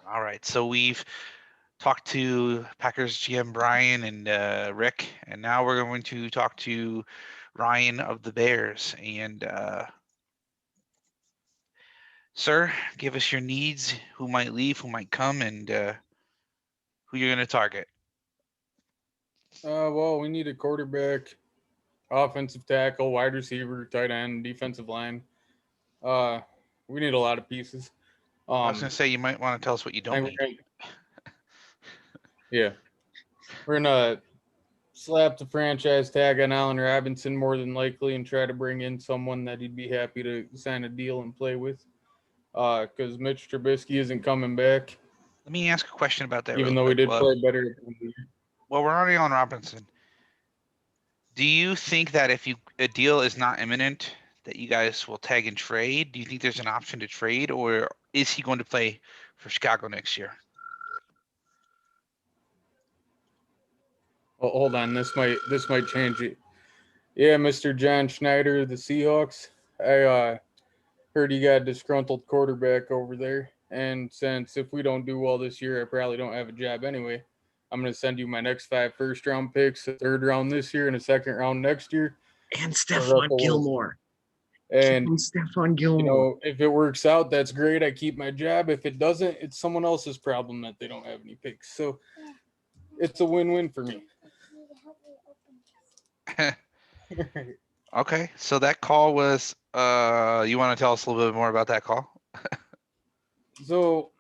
All right. So we've talked to Packers GM Brian and Rick, and now we're going to talk to Ryan of the Bears. And sir, give us your needs, who might leave, who might come, and who you're going to target. Well, we need a quarterback, offensive tackle, wide receiver, tight end, defensive line. Uh, we need a lot of pieces. I was going to say you might want to tell us what you I don't think need. yeah, we're gonna slap the franchise tag on Allen Robinson more than likely, and try to bring in someone that he'd be happy to sign a deal and play with. Because Mitch Trubisky isn't coming back, Let me ask a question about that even real though he quick. did play better at the end of the year. Well, we're already on Robinson. Do you think that if a deal is not imminent, that you guys will tag and trade? Do you think there's an option to trade, or is he going to play for Chicago next year? Oh, hold on, this might change it. Yeah, Mr. John Schneider, the Seahawks. I heard you got a disgruntled quarterback over there, and since if we don't do well this year, I probably don't have a job anyway. I'm gonna send you my next 5 first-round picks, a third round this year, and a second round next year. And Stephon Gilmore. And Stephon Gilmore. if it works out, that's great. I keep my job. If it doesn't, it's someone else's problem that they don't have any picks. So it's a win-win for me. Okay, so that call was. You want to tell us a little bit more about that call? So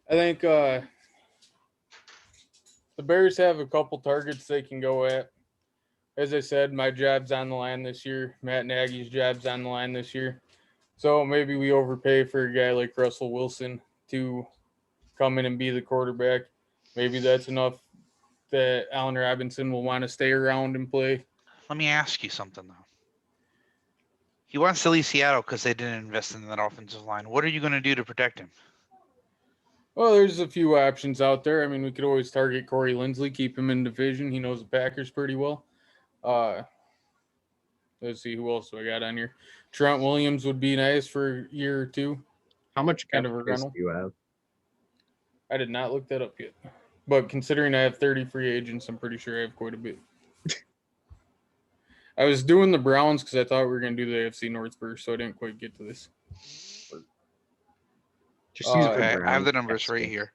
I think the Bears have a couple targets they can go at. As I said, my job's on the line this year. Matt Nagy's job's on the line this year. So maybe we overpay for a guy like Russell Wilson to come in and be the quarterback. Maybe that's enough that Allen Robinson will want to stay around and play. Let me ask you something, though. He wants to leave Seattle because they didn't invest in that offensive line. What are you going to do to protect him? Well, there's a few options out there. I mean, we could always target Corey Linsley, keep him in division. He knows the Packers pretty well. Let's see, who else do I got on here? Trent Williams would be nice for a year or two. How much Kind cap of a space rental. do you have? I did not look that up yet. But considering I have 30 free agents, I'm pretty sure I have quite a bit. I was doing the Browns because I thought we were going to do the AFC North first, so I didn't quite get to this. Just use the Okay, I have Browns the cap numbers right space. here.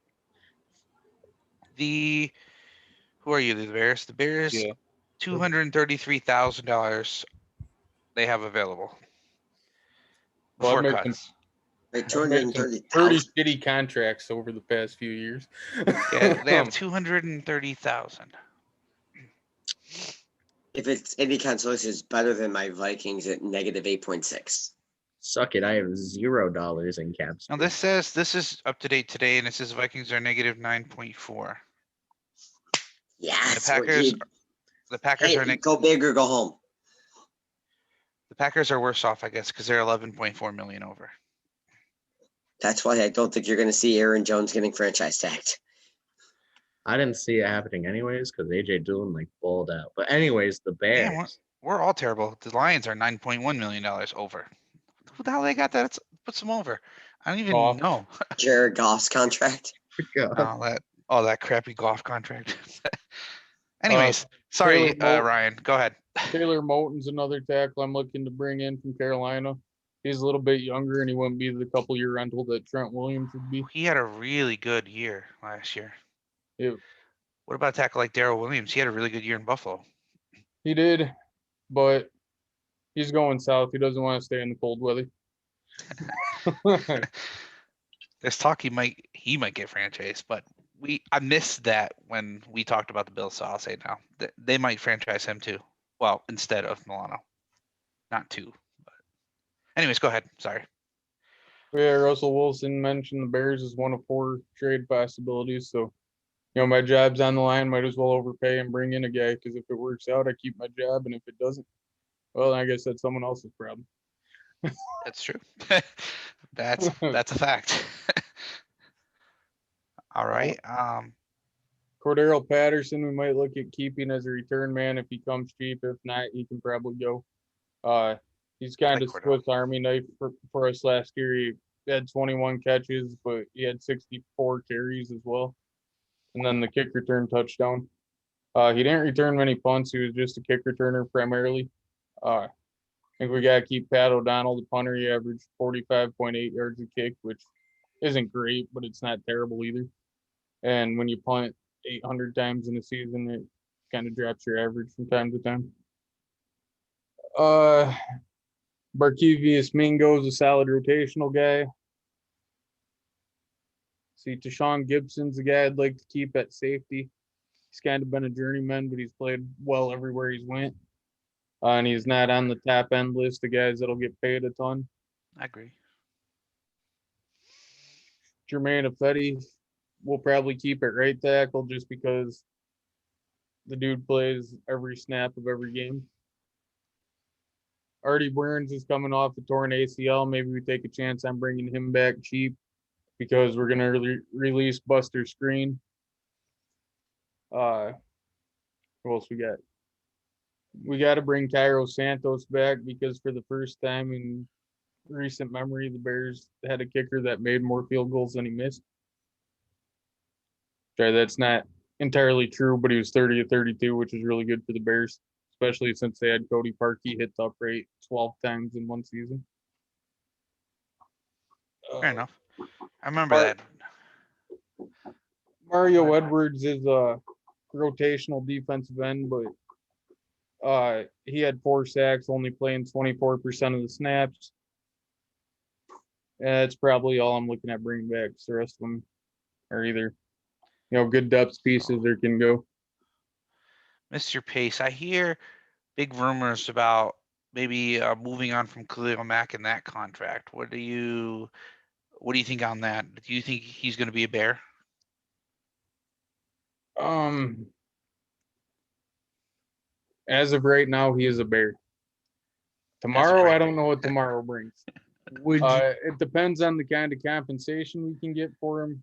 Who are you? The Bears? The Bears, Yeah. $233,000 they have available Well, before I've made cuts. Like I've made some 230,000. pretty shitty contracts over the past few years. Yeah, they have 230,000. If it's any consolation, it's better than my Vikings at negative 8.6. Suck it. I have $0 in cap space. Now this says this is up to date today, and it says Vikings are negative 9.4. Yes. The Packers are go big or go home. the Packers are worse off, I guess, because they're 11.4 million over. That's why I don't think you're going to see Aaron Jones getting franchise tagged. I didn't see it happening anyways because AJ Dillon balled out. But anyways, the Bears. Damn, we're all terrible. The Lions are $9.1 million over. Who the hell they got that? Put some over. I don't even Goff. know. Jared Goff's contract. That crappy Goff contract. Anyways, sorry, Ryan. Go ahead. Taylor Moton's another tackle I'm looking to bring in from Carolina. He's a little bit younger, and he wouldn't be the couple-year rental that Trent Williams would be. He had a really good year last year. Yeah. What about a tackle like Darrell Williams? He had a really good year in Buffalo. He did, but he's going south. He doesn't want to stay in the cold weather. There's talk he might get franchised, but I missed that when we talked about the Bills, so I'll say now that they might franchise him too. Well, instead of Milano, not two. But anyways, go ahead. Sorry. Yeah, Russell Wilson mentioned the Bears is one of 4 trade possibilities. So, my job's on the line. Might as well overpay and bring in a guy because if it works out, I keep my job, and if it doesn't, well, I guess that's someone else's problem. That's true. That's a fact. All right. Cordero Patterson, we might look at keeping as a return man if he comes cheap. If not, he can probably go. He's kind of Swiss Army knife for us last year. He had 21 catches, but he had 64 carries as well. And then the kick return touchdown. He didn't return many punts. He was just a kick returner primarily. I think we got to keep Pat O'Donnell, the punter. He averaged 45.8 yards a kick, which isn't great, but it's not terrible either. And when you punt 800 times in a season, it kind of drops your average from time to time. Barkevius Mingo's a solid rotational guy. See, Tashawn Gibson's a guy I'd like to keep at safety. He's kind of been a journeyman, but he's played well everywhere he's went. And he's not on the top end list of guys that'll get paid a ton. I agree. Jermaine Affetti, we'll probably keep at right tackle just because the dude plays every snap of every game. Artie Burns is coming off a torn ACL. Maybe we take a chance on bringing him back cheap because we're going to release Buster Screen. What else we got? We got to bring Cairo Santos back because for the first time in recent memory, the Bears had a kicker that made more field goals than he missed. Sorry, that's not entirely true, but he was 30 of 32, which is really good for the Bears, especially since they had Cody Parkey hit the upright 12 times in one season. Fair enough. I remember that. Mario Edwards is a rotational defensive end, but he had 4 sacks, only playing 24% of the snaps. That's probably all I'm looking at bringing back. The rest of them are either, good depth pieces or can go. Mr. Pace, I hear big rumors about maybe moving on from Khalil Mack in that contract. What do you think on that? Do you think he's going to be a Bear? As of right now, he is a Bear. Tomorrow, I don't know what tomorrow brings. It depends on the kind of compensation we can get for him.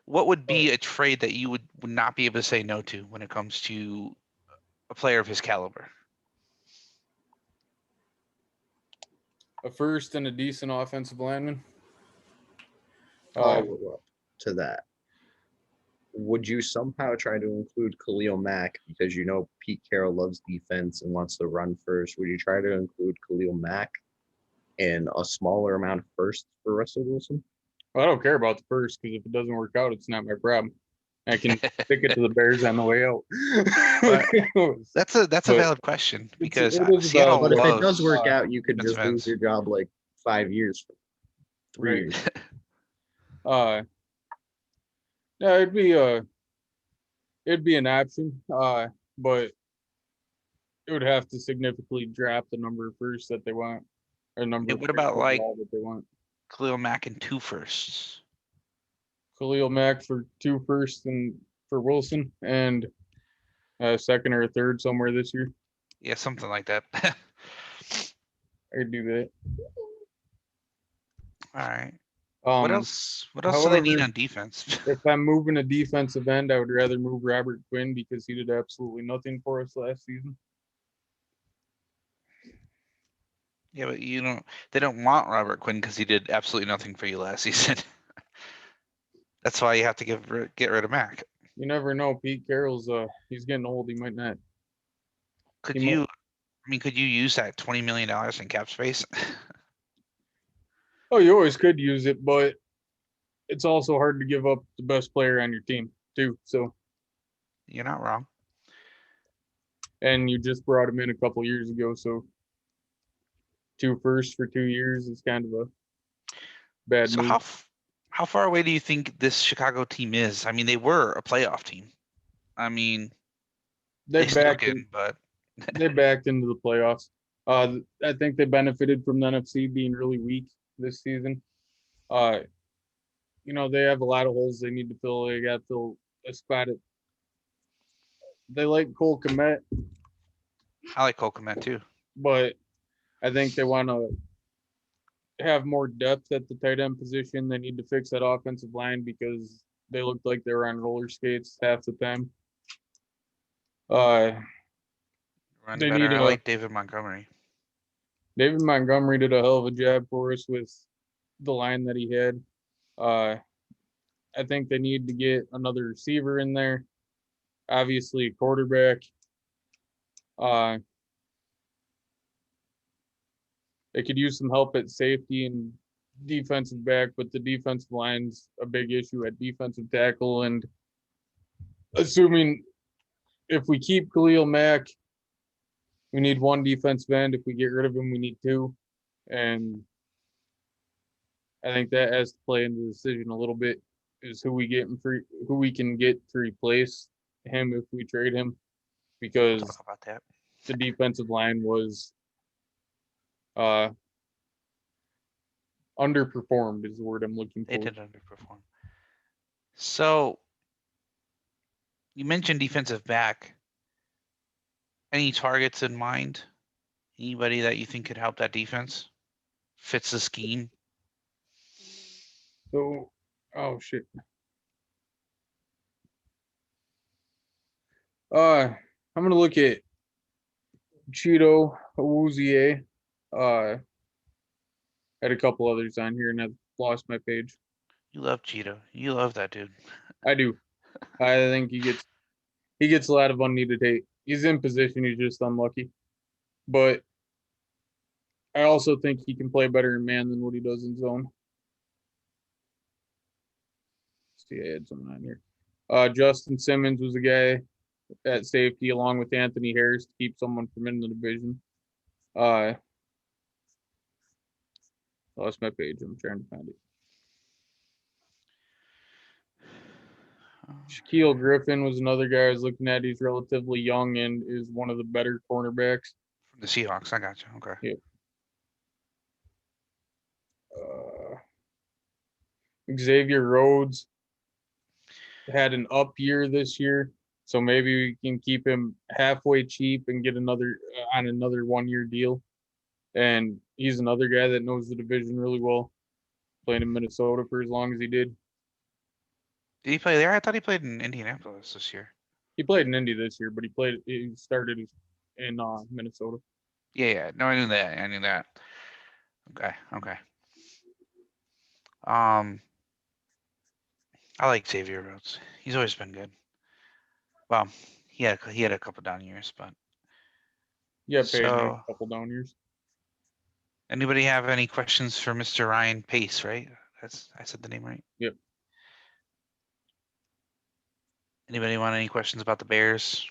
What would be a trade that you would not be able to say no to when it comes to a player of his caliber? A first and a decent offensive lineman. To that, would you somehow try to include Khalil Mack because Pete Carroll loves defense and wants to run first? Would you try to include Khalil Mack and a smaller amount of firsts for Russell Wilson? Well, I don't care about the first because if it doesn't work out, it's not my problem. I can stick it to the Bears on the way out. That's a valid question because Seattle. But if it does work out, you could just lose your job like 5 years, 3 years. Yeah, it'd be an option, but it would have to significantly drop the number of firsts that they want, or number. What about like that they want? Khalil Mack and 2 firsts? Khalil Mack for 2 firsts and for Wilson and a second or a third somewhere this year. Yeah, something like that. I could do that. All right. What else do they need on defense? If I'm moving a defensive end, I would rather move Robert Quinn because he did absolutely nothing for us last season. Yeah, but they don't want Robert Quinn because he did absolutely nothing for you last season. That's why you have to get rid of Mack. You never know. Pete Carroll's he's getting old. He might not. Could you use that $20 million in cap space? Oh, you always could use it, but it's also hard to give up the best player on your team too. So you're not wrong. And you just brought him in a couple years ago, so 2 firsts for 2 years is kind of a bad move. How far away do you think this Chicago team is? I mean, they were a playoff team. I mean, they backed into the playoffs. I think they benefited from the NFC being really weak this season. They have a lot of holes they need to fill. They got to fill a spot. They like Cole Kmet. I like Cole Kmet too. But I think they want to have more depth at the tight end position. They need to fix that offensive line because they looked like they were on roller skates half the time. I like David Montgomery. David Montgomery did a hell of a job for us with the line that he had. I think they need to get another receiver in there. Obviously, a quarterback. They could use some help at safety and defensive back, but the defensive line's a big issue at defensive tackle. And assuming if we keep Khalil Mack, we need one defensive end. If we get rid of him, we need two. And I think that has to play into the decision a little bit, is who we can get to replace him if we trade him, We'll because talk about that. the defensive line was underperformed is the word I'm looking They for. did underperform. So you mentioned defensive back. Any targets in mind? Anybody that you think could help that defense? Fits the scheme? So, oh shit. I'm gonna look at Cheeto Awuzie. Had a couple others on here, and I've lost my page. You love Cheeto. You love that dude. I do. I think he gets a lot of unneeded hate. He's in position. He's just unlucky. But I also think he can play better in man than what he does in zone. Let's see, I had someone on here. Justin Simmons was a guy at safety along with Anthony Harris to keep someone from in the division. Lost my page. I'm trying to find it. Shaquille Griffin was another guy I was looking at. He's relatively young and is one of the better cornerbacks. From the Seahawks. I got you. Okay. Yeah. Xavier Rhodes had an up year this year, so maybe we can keep him halfway cheap and get another 1 year deal. And he's another guy that knows the division really well, playing in Minnesota for as long as he did. Did he play there? I thought he played in Indianapolis this year. He played in Indy this year, but he started in Minnesota. Yeah. No, I knew that. Okay. I like Xavier Rhodes. He's always been good. Well, he had a couple down years, but Yeah, paid So- a couple down years. anybody have any questions for Mr. Ryan Pace, right? I said the name right. Yep. Anybody want any questions about the Bears?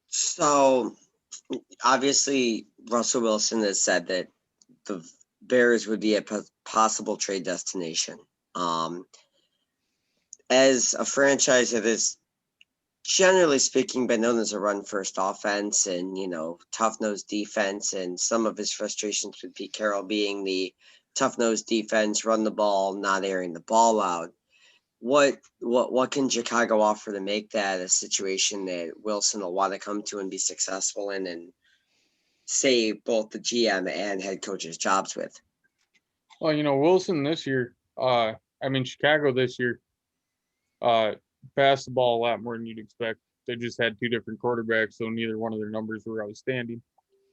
So obviously, Russell Wilson has said that the Bears would be a possible trade destination. As a franchise that is generally speaking been known as a run first offense and tough nosed defense, and some of his frustrations with Pete Carroll being the tough nosed defense, run the ball, not airing the ball out. What can Chicago offer to make that a situation that Wilson will want to come to and be successful in and save both the GM and head coach's jobs with? Well, Wilson this year, Chicago this year, passed the ball a lot more than you'd expect. They just had two different quarterbacks, so neither one of their numbers were outstanding.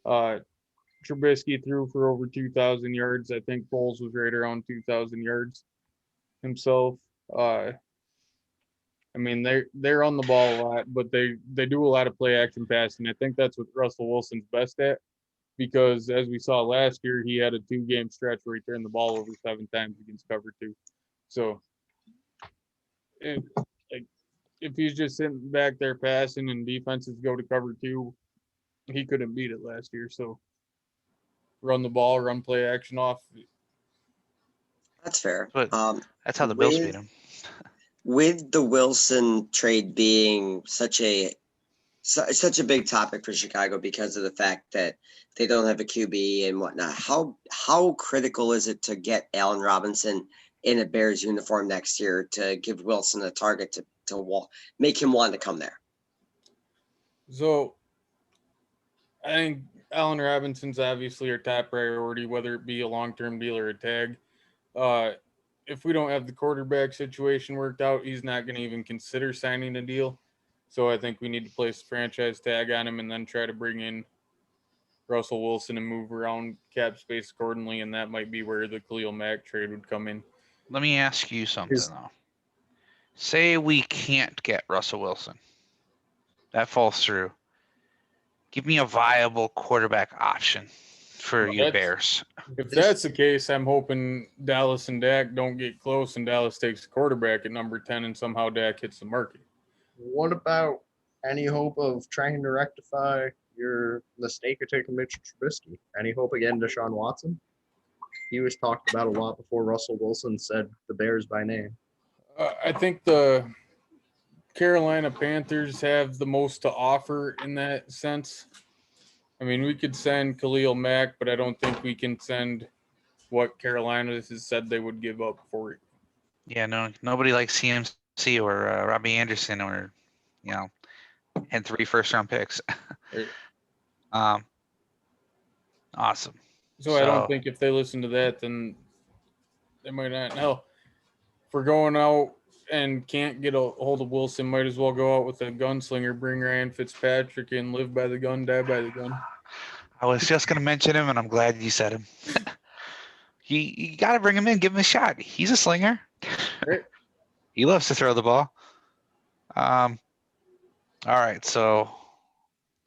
Trubisky threw for over 2,000 yards. I think Foles was right around 2,000 yards himself. They're on the ball a lot, but they do a lot of play action passing. I think that's what Russell Wilson's best at, because as we saw last year, he had a 2-game stretch where he turned the ball over 7 times against cover 2. So if he's just sitting back there passing and defenses go to cover 2, he couldn't beat it last year. So run the ball, run play action off. That's fair. But that's how the Bills beat him. With the Wilson trade being such a big topic for Chicago because of the fact that they don't have a QB and whatnot, how critical is it to get Allen Robinson in a Bears uniform next year to give Wilson a target to make him want to come there? So I think Allen Robinson's obviously our top priority, whether it be a long-term deal or a tag. If we don't have the quarterback situation worked out, he's not going to even consider signing a deal. So I think we need to place a franchise tag on him and then try to bring in Russell Wilson and move around cap space accordingly, and that might be where the Khalil Mack trade would come in. Let me ask you something Is- though. Say we can't get Russell Wilson. That falls through. Give me a viable quarterback option for you Bears. If that's the case, I'm hoping Dallas and Dak don't get close and Dallas takes the quarterback at number 10 and somehow Dak hits the market. What about any hope of trying to rectify your mistake of taking Mitchell Trubisky? Any hope again, Deshaun Watson? He was talked about a lot before Russell Wilson said the Bears by name. I think the Carolina Panthers have the most to offer in that sense. I mean, we could send Khalil Mack, but I don't think we can send what Carolina has said they would give up for it. Yeah, no, nobody likes CMC or Robbie Anderson or, and 3 first-round picks. Awesome. So I don't think if they listen to that, then they might not. Hell, if we're going out and can't get a hold of Wilson, might as well go out with a gunslinger, bring Ryan Fitzpatrick in, live by the gun, die by the gun. I was just going to mention him, and I'm glad you said him. You got to bring him in, give him a shot. He's a slinger. Right. He loves to throw the ball. All right, so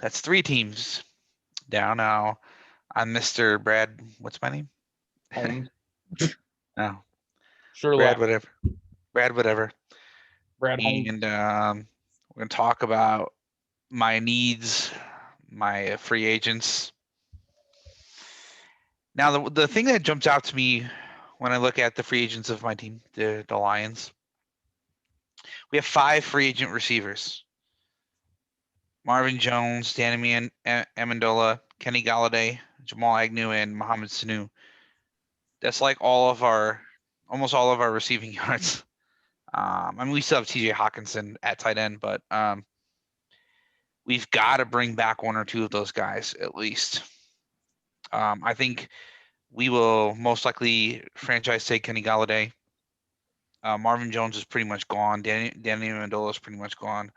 that's 3 teams down now. I'm Mr. Brad. What's my name? No, Sure. Brad, whatever. Brad, whatever. Brad Holmes. And we're going to talk about my needs, my free agents. Now, the thing that jumps out to me when I look at the free agents of my team, the Lions, we have 5 free agent receivers. Marvin Jones, Danny Amendola, Kenny Galladay, Jamal Agnew, and Mohamed Sanu. That's like almost all of our receiving yards. I mean, we still have TJ Hawkinson at tight end, but we've got to bring back 1 or 2 of those guys at least. I think we will most likely franchise tag Kenny Galladay. Marvin Jones is pretty much gone. Danny Amendola is pretty much gone.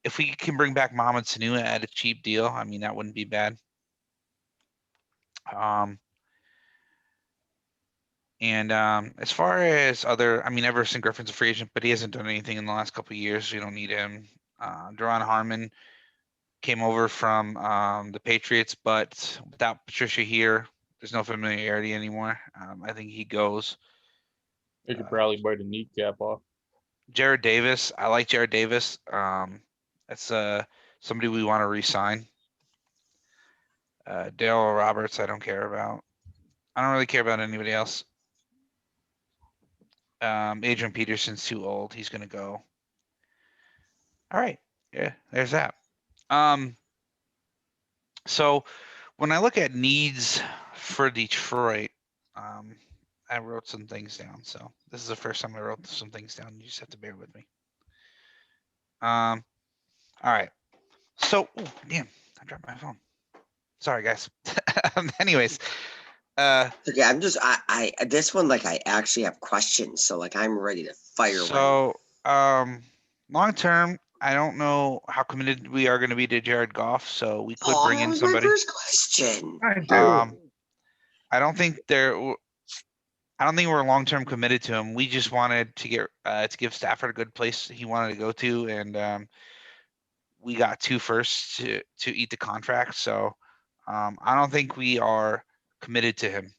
If we can bring back Mohamed Sanu at a cheap deal, I mean, that wouldn't be bad. And as far as Everson Griffin's a free agent, but he hasn't done anything in the last couple of years. We don't need him. Duron Harmon came over from the Patriots, but without Patricia here, there's no familiarity anymore. I think he goes. They could probably bite a kneecap off. Jared Davis. I like Jared Davis. That's somebody we want to re-sign. Dale Roberts, I don't care about. I don't really care about anybody else. Adrian Peterson's too old. He's going to go. All right. Yeah, there's that. So when I look at needs for Detroit, I wrote some things down. So this is the first time I wrote some things down. You just have to bear with me. All right. So, damn, I dropped my phone. Sorry, guys. Anyways. Okay, I'm just I this one, like, I actually have questions, so like I'm ready to fire. So long term, I don't know how committed we are going to be to Jared Goff, so we could bring in somebody. My first question. I don't think we're long term committed to him. We just wanted to get to give Stafford a good place he wanted to go to, and we got 2 firsts to eat the contract. So I don't think we are committed to him.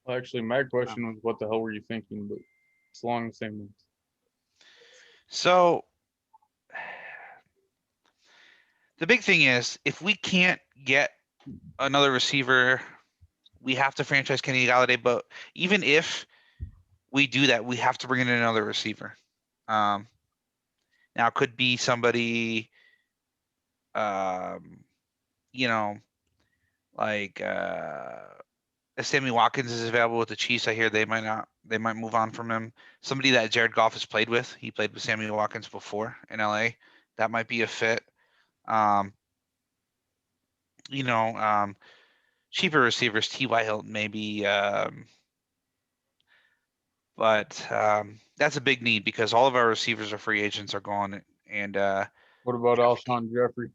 Well, actually, my question was, what the hell were you thinking? But it's along the same lines. So the big thing is, if we can't get another receiver, we have to franchise Kenny Galladay. But even if we do that, we have to bring in another receiver. Now, it could be somebody, like if Sammy Watkins is available with the Chiefs, I hear they might move on from him. Somebody that Jared Goff has played with. He played with Sammy Watkins before in LA. That might be a fit. Cheaper receivers, T.Y. Hilton maybe. But that's a big need because all of our receivers are free agents are gone. And what about Alshon Jeffrey?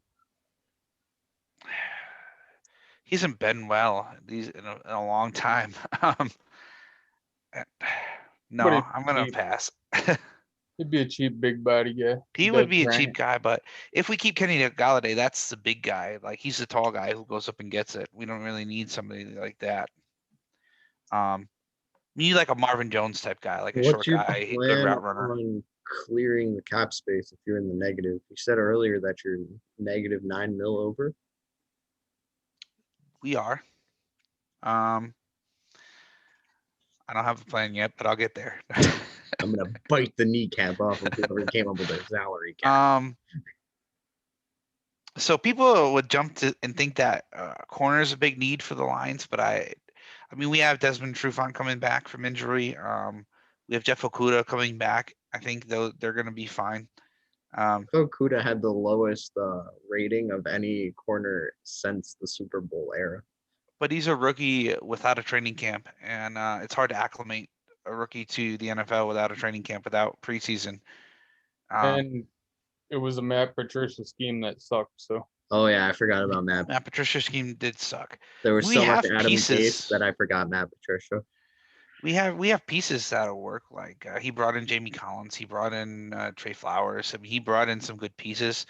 He hasn't been well in a long time. No, But I'm gonna pass. he'd be a cheap big body guy. He would be a cheap guy, but if we keep Kenny Galladay, that's the big guy. Like he's the tall guy who goes up and gets it. We don't really need somebody like that. We need like a Marvin Jones type guy, like a What's short your guy, good plan route runner. on clearing the cap space if you're in the negative? You said earlier that you're -9 mil over. We are. I don't have a plan yet, but I'll get there. I'm gonna bite the kneecap off of whoever came up with a salary cap. So people would jump to and think that corner is a big need for the Lions, but I mean, we have Desmond Trufant coming back from injury. We have Jeff Okudah coming back. I think they're going to be fine. Okudah had the lowest rating of any corner since the Super Bowl era. But he's a rookie without a training camp, and it's hard to acclimate a rookie to the NFL without a training camp, without preseason. And it was a Matt Patricia scheme that sucked. So. Oh yeah, I forgot about Matt. Matt Patricia's scheme did suck. There was We so much have Adam pieces. Gase that I forgot Matt Patricia. We have pieces that'll work. Like he brought in Jamie Collins, he brought in Trey Flowers. I mean, he brought in some good pieces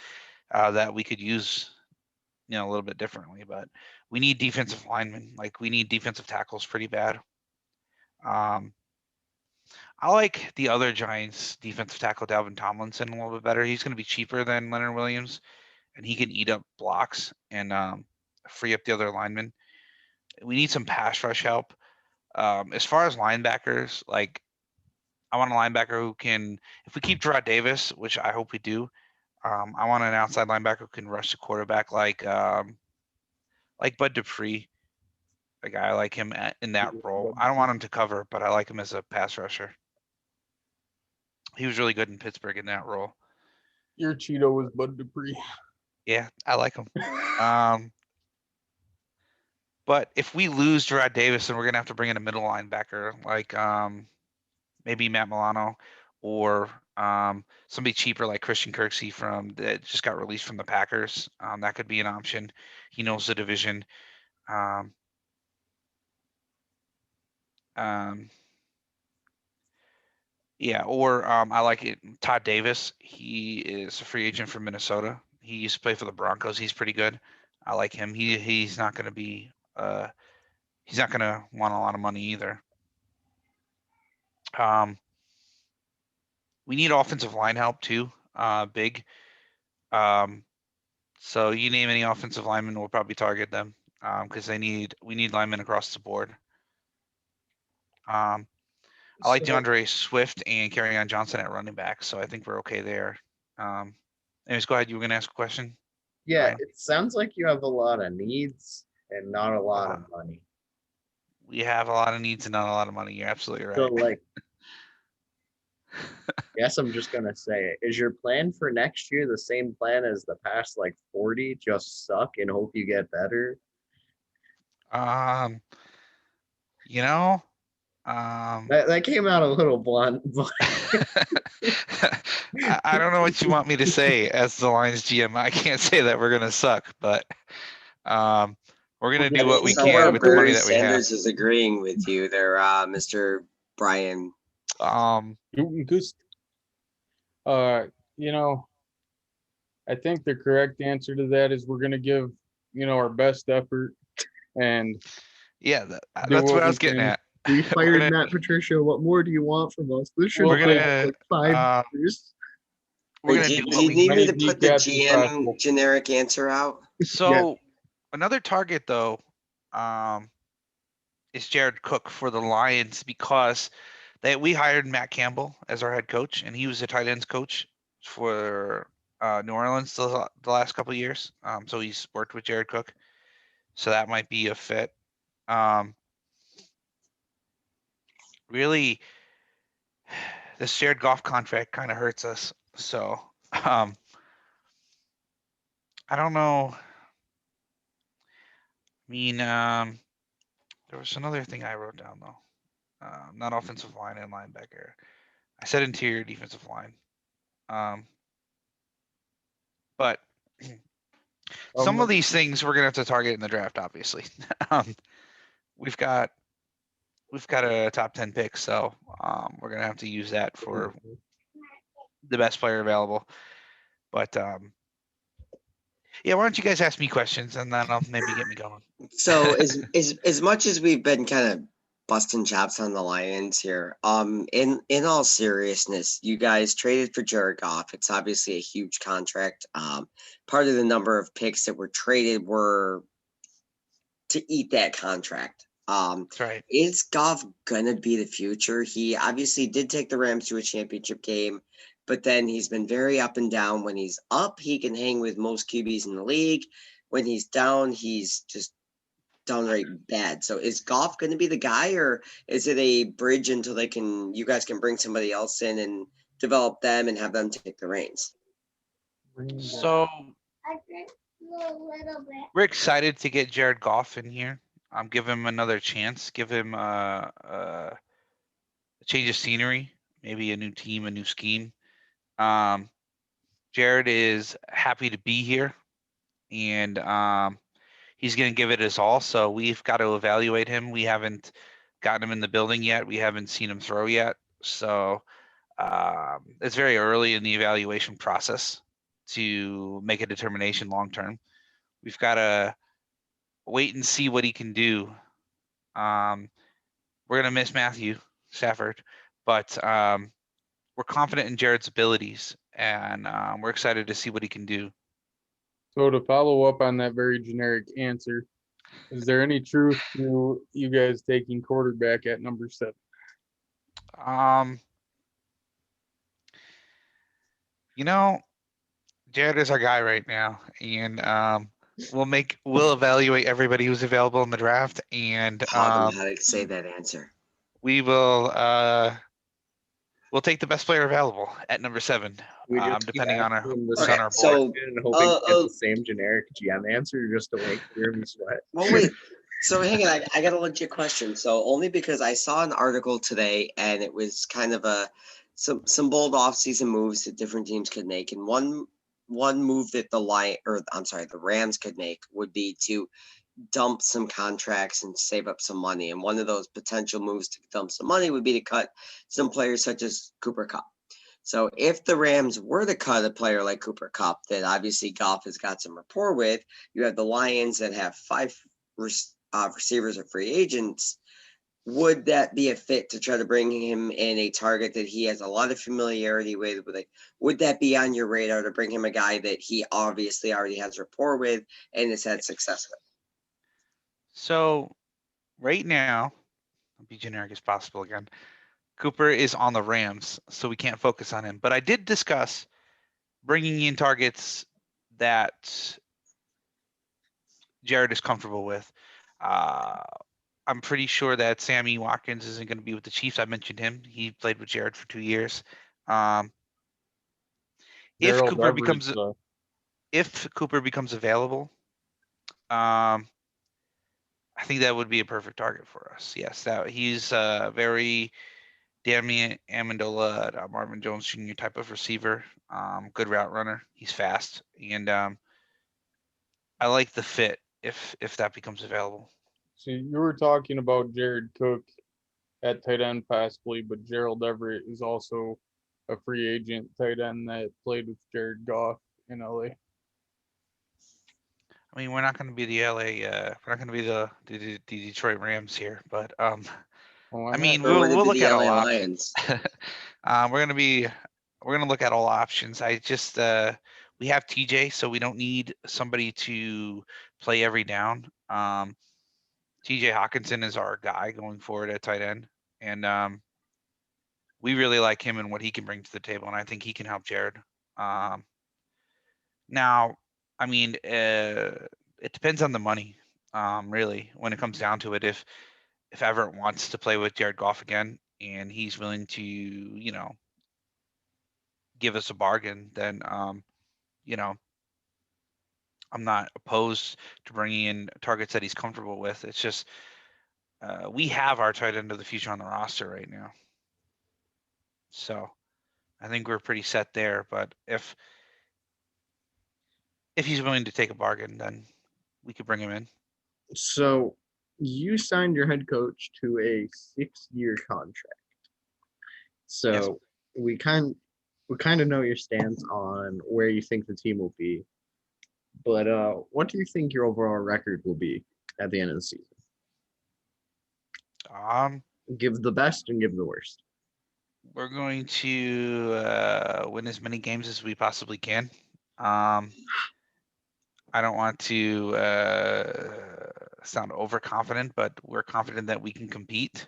that we could use, a little bit differently. But we need defensive linemen. Like we need defensive tackles pretty bad. I like the other Giants defensive tackle, Dalvin Tomlinson, a little bit better. He's going to be cheaper than Leonard Williams, and he can eat up blocks and free up the other linemen. We need some pass rush help. As far as linebackers, like I want a linebacker who can, if we keep Gerard Davis, which I hope we do, I want an outside linebacker who can rush the quarterback like Bud Dupree. A guy like him in that role. I don't want him to cover, but I like him as a pass rusher. He was really good in Pittsburgh in that role. Your Cheeto was Bud Dupree. Yeah, I like him. But if we lose Gerard Davis, then we're gonna have to bring in a middle linebacker like maybe Matt Milano or somebody cheaper like Christian Kirksey that just got released from the Packers. That could be an option. He knows the division. Yeah, or I like it. Todd Davis. He is a free agent from Minnesota. He used to play for the Broncos. He's pretty good. I like him. He's not going to be. He's not going to want a lot of money either. We need offensive line help too. Big. So you name any offensive lineman, we'll probably target them because we need linemen across the board. I like DeAndre Swift and Kerryon Johnson at running back, so I think we're okay there. Anyways, go ahead. You were going to ask a question? Yeah, Ryan? it sounds like you have a lot of needs and not a lot of money. We have a lot of needs and not a lot of money. You're absolutely right. So, like, guess I'm just going to say, is your plan for next year the same plan as the past, like 40, just suck and hope you get better? That came out a little blunt. I don't know what you want me to say as the Lions GM. I can't say that we're gonna suck, but we're gonna do what we can with the money that we have. Sanders is agreeing with you there, Mr. Brian. I think the correct answer to that is we're gonna give our best effort and that's what I was getting at. We fired Matt Patricia. What more do you want from us? This should take like 5 years. We're gonna do do you need me to put the GM generic answer out? So another target though is Jared Cook for the Lions because we hired Matt Campbell as our head coach, and he was a tight ends coach for New Orleans the last couple of years. So he's worked with Jared Cook, so that might be a fit. Really, this shared Goff contract kind of hurts us. So I don't know. I mean, there was another thing I wrote down though. Not offensive line and linebacker. I said interior defensive line. But Some of these things we're gonna have to target in the draft, obviously. um, we've got a top 10 pick, so we're gonna have to use that for the best player available. But yeah, why don't you guys ask me questions and then I'll maybe get me going. So as much as we've been kind of busting chops on the Lions here, in all seriousness, you guys traded for Jared Goff. It's obviously a huge contract. Part of the number of picks that were traded were to eat that contract. That's right. Is Goff gonna be the future? He obviously did take the Rams to a championship game, but then he's been very up and down. When he's up, he can hang with most QBs in the league. When he's down, he's just downright bad. So is Goff going to be the guy, or is it a bridge until you guys can bring somebody else in and develop them and have them take the reins? So we're excited to get Jared Goff in here. Give him another chance. Give him a change of scenery, maybe a new team, a new scheme. Jared is happy to be here, and he's going to give it his all. So we've got to evaluate him. We haven't gotten him in the building yet. We haven't seen him throw yet. So it's very early in the evaluation process to make a determination long term. We've got to wait and see what he can do. We're going to miss Matthew Stafford, but we're confident in Jared's abilities, and we're excited to see what he can do. So to follow up on that very generic answer, is there any truth to you guys taking quarterback at number 7? Jared is our guy right now, and we'll evaluate everybody who's available in the draft, and How to say that answer? we will we'll take the best player available at number 7. We just depending on our the on our board. So and hoping to get the same generic GM answer just to make Jeremy sweat. well, wait. So hang on, I got a legit question. So only because I saw an article today, and it was kind of some bold offseason moves that different teams could make, and one move that the Rams could make would be to dump some contracts and save up some money. And one of those potential moves to dump some money would be to cut some players such as Cooper Kupp. So if the Rams were to cut a player like Cooper Kupp, that obviously Goff has got some rapport with, you have the Lions that have 5 receivers or free agents. Would that be a fit to try to bring him in a target that he has a lot of familiarity with? Would that be on your radar to bring him a guy that he obviously already has rapport with and has had success with? So right now, I'll be generic as possible again. Cooper is on the Rams, so we can't focus on him. But I did discuss bringing in targets that Jared is comfortable with. I'm pretty sure that Sammy Watkins isn't going to be with the Chiefs. I mentioned him. He played with Jared for 2 years. If Cooper becomes available, I think that would be a perfect target for us. Yes, that he's very Damian Amendola, Marvin Jones Jr. type of receiver. Good route runner. He's fast, and I like the fit if that becomes available. So you were talking about Jared Cook at tight end possibly, but Gerald Everett is also a free agent tight end that played with Jared Goff in LA. I mean, we're not going to be the LA. We're not going to be the Detroit Rams here, but I mean, we'll look at all options. We're gonna look at all options. I just we have TJ, so we don't need somebody to play every down. TJ Hawkinson is our guy going forward at tight end, and we really like him and what he can bring to the table, and I think he can help Jared. Now, I mean, it depends on the money, really, when it comes down to it. If Everett wants to play with Jared Goff again, and he's willing to, give us a bargain, then, I'm not opposed to bringing in targets that he's comfortable with. It's just we have our tight end of the future on the roster right now. So I think we're pretty set there. But if If he's willing to take a bargain, then we could bring him in. So you signed your head coach to a 6-year contract. So we kind of know your stance on where you think the team will be. But what do you think your overall record will be at the end of the season? Give the best and give the worst. We're going to win as many games as we possibly can. I don't want to sound overconfident, but we're confident that we can compete.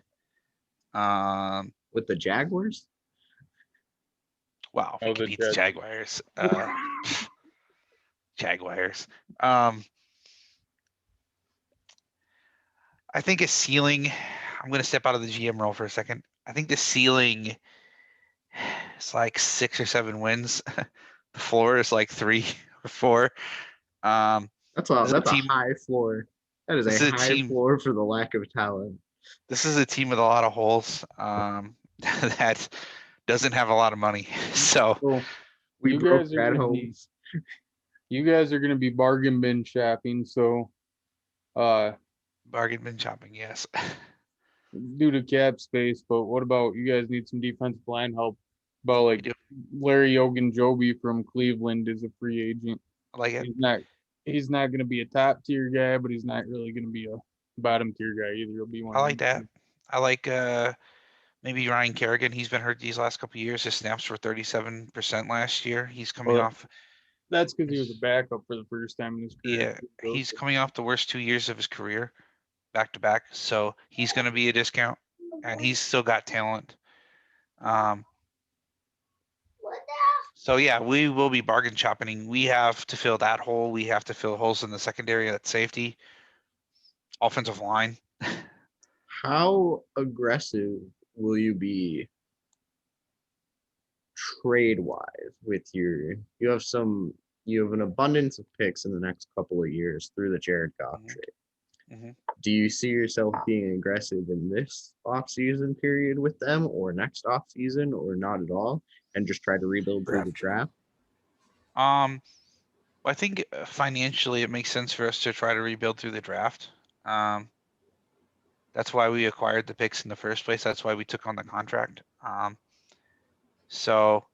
With the Jaguars? Wow, we Oh, can the beat the Jets. Jaguars. Jaguars. I think a ceiling. I'm going to step out of the GM role for a second. I think the ceiling is like 6 or 7 wins. The floor is like 3 or 4. That's This is a a team. high floor. That is This a is a high team. floor for the lack of talent. This is a team with a lot of holes. That doesn't have a lot of money. So So We you broke guys are Brad gonna be Holmes. you guys are gonna be bargain bin shopping. So bargain bin shopping, yes. due to cap space, but what about you guys need some defensive line help? About like do. Larry Ogunjobi from Cleveland is a free agent. I like it. He's not gonna be a top tier guy, but he's not really gonna be a bottom tier guy either. He'll be one I of like them. that. I like maybe Ryan Kerrigan. He's been hurt these last couple of years. His snaps were 37% last year. He's coming Well, off. That's because he was a backup for the first time in his career. Yeah, he's coming off the worst 2 years of his career, back to back. So he's going to be a discount, and he's still got talent. So yeah, we will be bargain shopping. We have to fill that hole. We have to fill holes in the secondary at safety, offensive line. How aggressive will you be trade wise with you have an abundance of picks in the next couple of years through the Jared Goff Mhm. trade. Mhm. Do you see yourself being aggressive in this off-season period with them or next off-season or not at all and just try to rebuild through the draft? I think financially it makes sense for us to try to rebuild through the draft. That's why we acquired the picks in the first place. That's why we took on the contract. So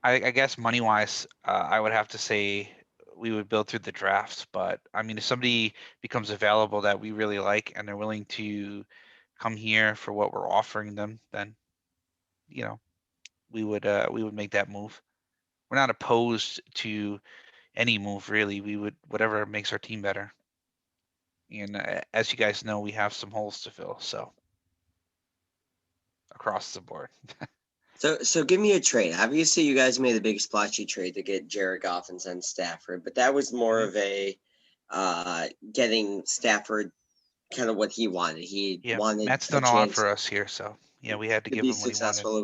I guess money wise, I would have to say we would build through the draft. But I mean, if somebody becomes available that we really like and they're willing to come here for what we're offering them, then we would make that move. We're not opposed to any move really. We would whatever makes our team better. And as you guys know, we have some holes to fill. So across the board. So give me a trade. Obviously, you guys made a big splashy trade to get Jared Goff and send Stafford, but that was more of a getting Stafford kind of what he wanted. He Yeah, wanted Matt's a done a lot chance for us here, so yeah, we had to to give be him what he wanted. successful.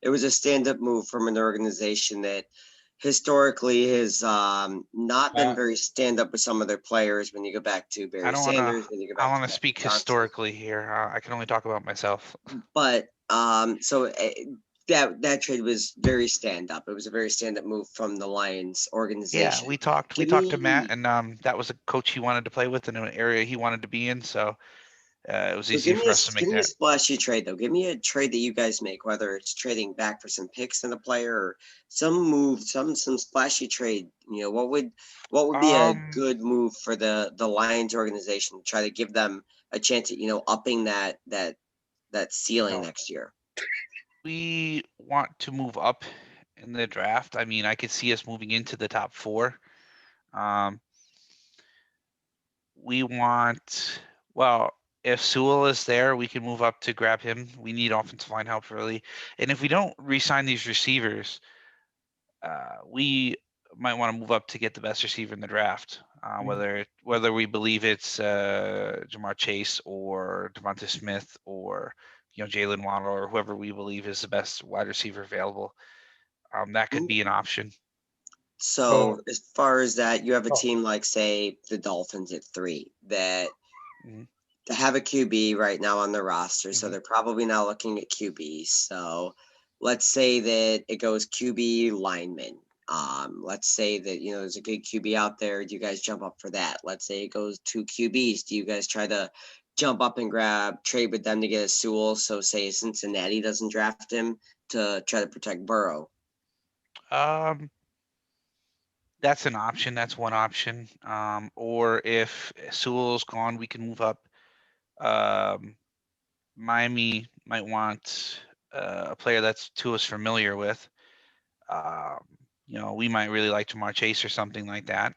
It was a stand up move from an organization that historically has not been very stand up with some of their players. When you go back to I Barry don't want Sanders, to. when you go I back to want to Patrick speak Johnson, historically here. I can only talk about myself. but that trade was very stand up. It was a very stand up move from the Lions organization. Yeah, we talked. We Give talked to me- Matt, and that was a coach he wanted to play with in an area he wanted to be in. So it was So easy give me for us to make give me a that. splashy trade though. Give me a trade that you guys make, whether it's trading back for some picks in a player or some move, some splashy trade. What would be a good move for the Lions organization to try to give them a chance at upping that ceiling next year. We want to move up in the draft. I mean, I could see us moving into the top 4. We want, well, if Sewell is there, we can move up to grab him. We need offensive line help really. And if we don't re-sign these receivers, we might want to move up to get the best receiver in the draft. Whether we believe it's Jamar Chase or Devonta Smith or Jalen Waddle or whoever we believe is the best wide receiver available, that could be an option. So as far as that, you have a team like, say, the Dolphins at 3 that have a QB right now on their roster, so they're probably not looking at QB. So let's say that it goes QB lineman. Let's say that, there's a good QB out there. Do you guys jump up for that? Let's say it goes 2 QBs. Do you guys try to jump up and trade with them to get a Sewell? So say Cincinnati doesn't draft him to try to protect Burrow. That's an option. That's one option. Or if Sewell's gone, we can move up. Miami might want a player that's Tua's familiar with. We might really like Jamar Chase or something like that.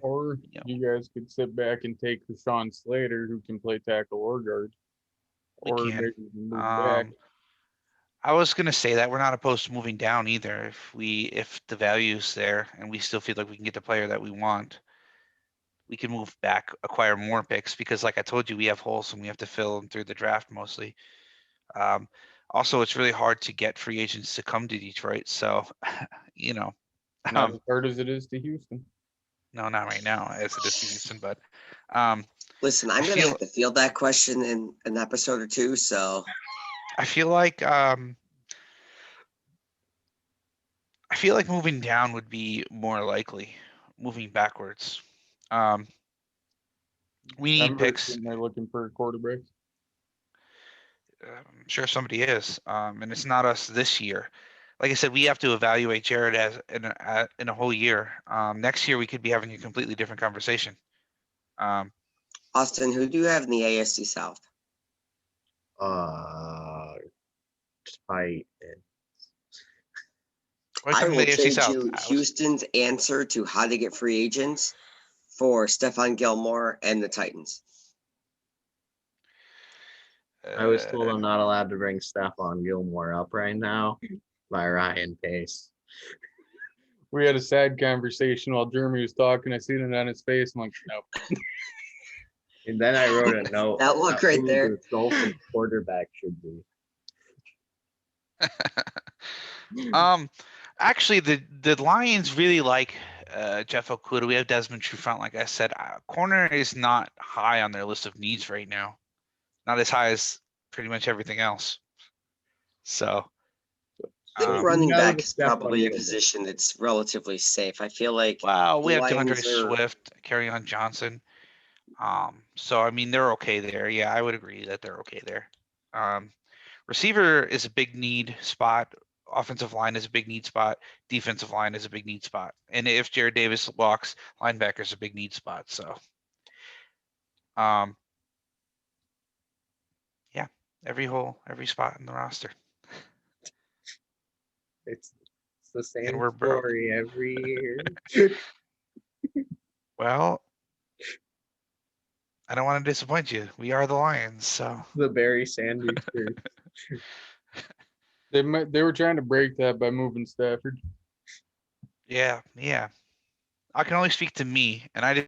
Or you guys could sit back and take Rashawn Slater, who can play tackle or guard. We Or can. maybe move back. I was gonna say that we're not opposed to moving down either. If the value's there and we still feel like we can get the player that we want, we can move back, acquire more picks because, like I told you, we have holes and we have to fill them through the draft mostly. Also, it's really hard to get free agents to come to Detroit. So, Not as hard as it is to Houston. No, not right now, as it is to Houston. But listen, I'm gonna have to field that question in an episode or two. So I feel like moving down would be more likely. Moving backwards, we need picks. They're looking for a quarterback. I'm sure somebody is, and it's not us this year. Like I said, we have to evaluate Jared as in a whole year. Next year, we could be having a completely different conversation. Austin, who do you have in the AFC South? Titans. I will trade you Houston's answer to how to get free agents for Stephon Gilmore and the Titans. I was told I'm not allowed to bring Stephon Gilmore up right now by Ryan Pace. We had a sad conversation while Jeremy was talking. I seen it on his face. I'm like, nope. And then I wrote a note. That look right there. The Dolphins quarterback should be. Actually, the Lions really like Jeff Okudah. We have Desmond Trufant, like I said. Corner is not high on their list of needs right now. Not as high as pretty much everything else. So I think running back is probably a position that's relatively safe. I feel like we have DeAndre Swift, Kerryon Johnson. So I mean they're okay there. Yeah, I would agree that they're okay there. Receiver is a big need spot. Offensive line is a big need spot. Defensive line is a big need spot. And if Jared Davis walks, linebacker is a big need spot. So, yeah, every spot in the roster. It's the same story every year. Well, I don't want to disappoint you. We are the Lions, so the Barry Sanders. They were trying to break that by moving Stafford. Yeah. I can only speak to me, and I